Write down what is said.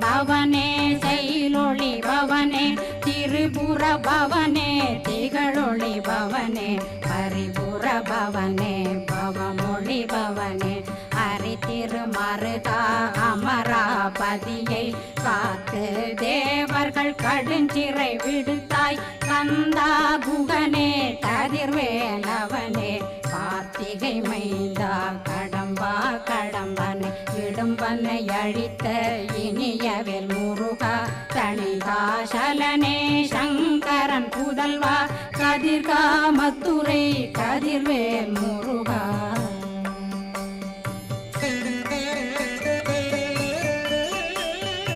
பவனே செயலொளி பவனே திரிபுர பவனே திகழொளி பவனே பரிபுர பவனே பவமொழி பவனே ஹரி திருமருகா அமராபதியை காத்து தேவர்கள் கடுஞ்சிறை விடுத்தாய் கந்தா குகனே கதிர்வேலவனே கார்த்திகை மைந்தா கடம்பா கடம்பனை இடும்பனை அழித்த இனியவேல் முருகா தணிகாசலனே சங்கரன் புதல்வா கதிர்காமத்துரை கதிர்வேல் முருகா